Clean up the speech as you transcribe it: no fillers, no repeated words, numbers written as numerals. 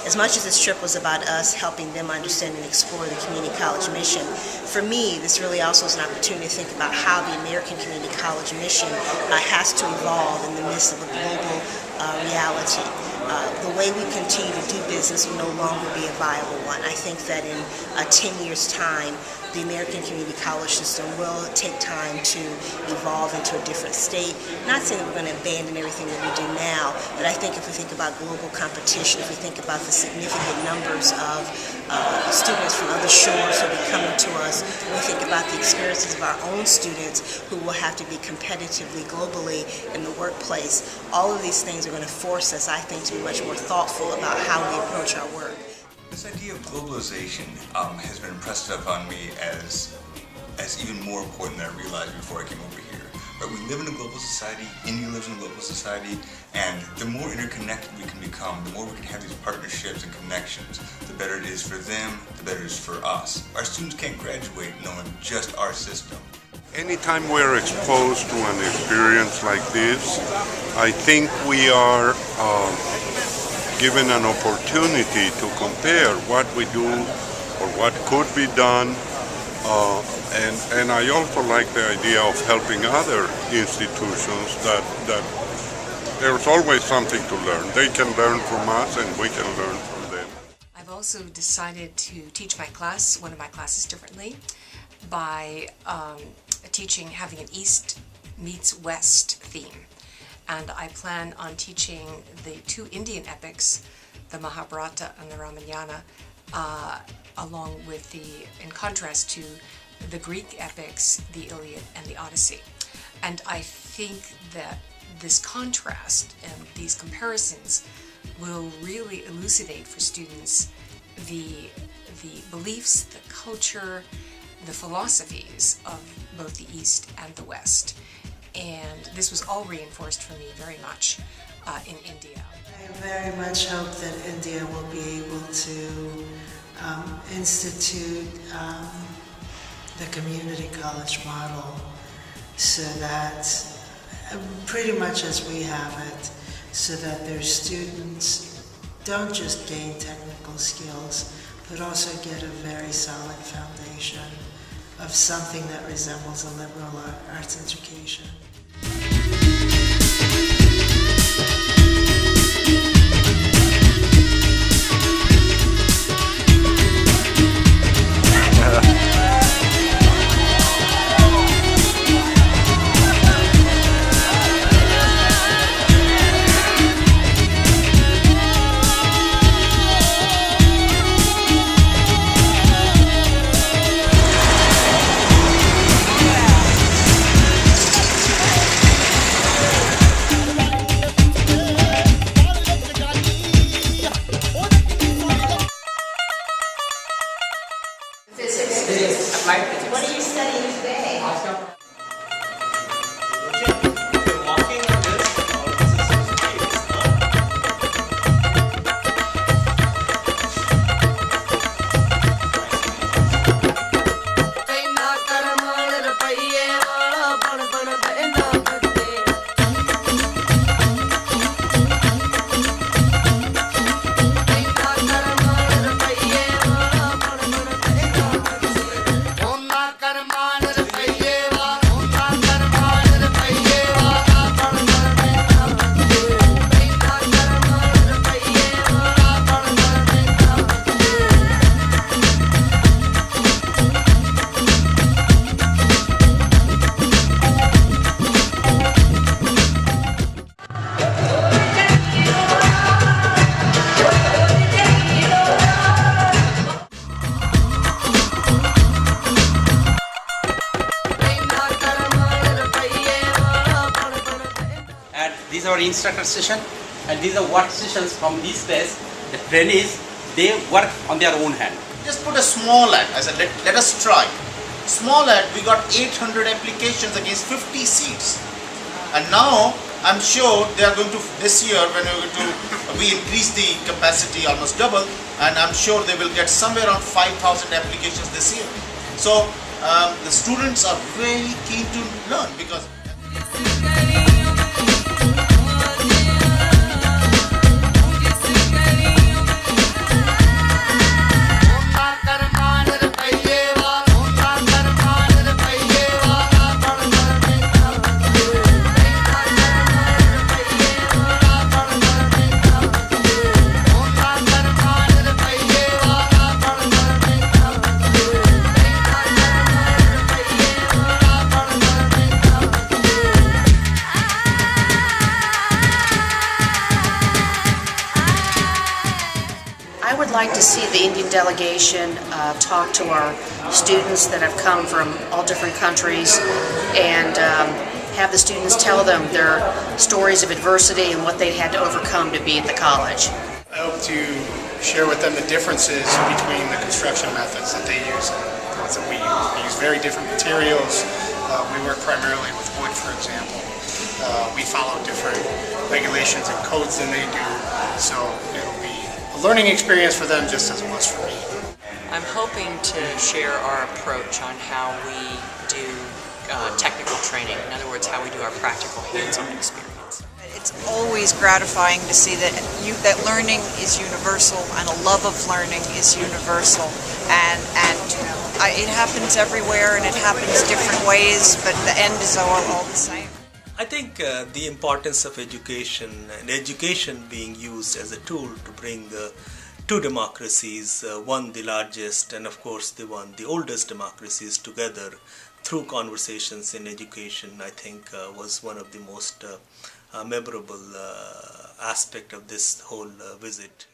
as much as this trip was about us helping them understand and explore the community college mission, for me, this really also is an opportunity to think about how the American Community College mission has to evolve in the midst of a global reality. The way we continue to do business will no longer be a viable one. I think that in 10 years' time, the American Community College system will take time to evolve into a different state. Not saying that we're going to abandon everything that we do now, but I think if we think about global competition, if we think about the significant numbers of students from other shores who will be coming to us, when we think about the experiences of our own students who will have to be competitively globally in the workplace, all of these things are going to force us, I think, to be much more thoughtful about how we approach our work. This idea of globalization has been impressed upon me as even more important than I realized before I came over here. Right? We live in a global society, India lives in a global society, and the more interconnected we can become, the more we can have these partnerships and connections, the better it is for them, the better it is for us. Our students can't graduate knowing just our system. Anytime we're exposed to an experience like this, I think we are given an opportunity to compare what we do or what could be done, and I also like the idea of helping other institutions that there's always something to learn. They can learn from us and we can learn from them. I've also decided to teach my class, one of my classes, differently by having an East meets West theme. And I plan on teaching the two Indian epics, the Mahabharata and the Ramayana, along with in contrast to the Greek epics, the Iliad and the Odyssey. And I think that this contrast and these comparisons will really elucidate for students the beliefs, the culture, the philosophies of both the East and the West. And this was all reinforced for me very much in India. I very much hope that India will be able to institute the community college model so that, pretty much as we have it, so that their students don't just gain technical skills, but also get a very solid foundation of something that resembles a liberal arts education. What are you studying today? These are instructor session, and these are work sessions from this place. The trainees, they work on their own hand. Just put a small ad. I said, let us try. Small ad, we got 800 applications against 50 seats. And now, I'm sure they are going to, this year, when we increase the capacity almost double, and I'm sure they will get somewhere around 5,000 applications this year. So, the students are very keen to learn because I would like to see the Indian delegation talk to our students that have come from all different countries and have the students tell them their stories of adversity and what they had to overcome to be at the college. I hope to share with them the differences between the construction methods that they use and the ones that we use. We use very different materials. We work primarily with wood, for example. We follow different regulations and codes than they do, so it'll be a learning experience for them just as it was for me. I'm hoping to share our approach on how we do technical training. In other words, how we do our practical hands-on experience. It's always gratifying to see that learning is universal and a love of learning is universal, and it happens everywhere and it happens different ways, but the end is all the same. I think the importance of education and education being used as a tool to bring two democracies, one the largest and of course the oldest democracies together through conversations in education, I think was one of the most memorable aspect of this whole visit.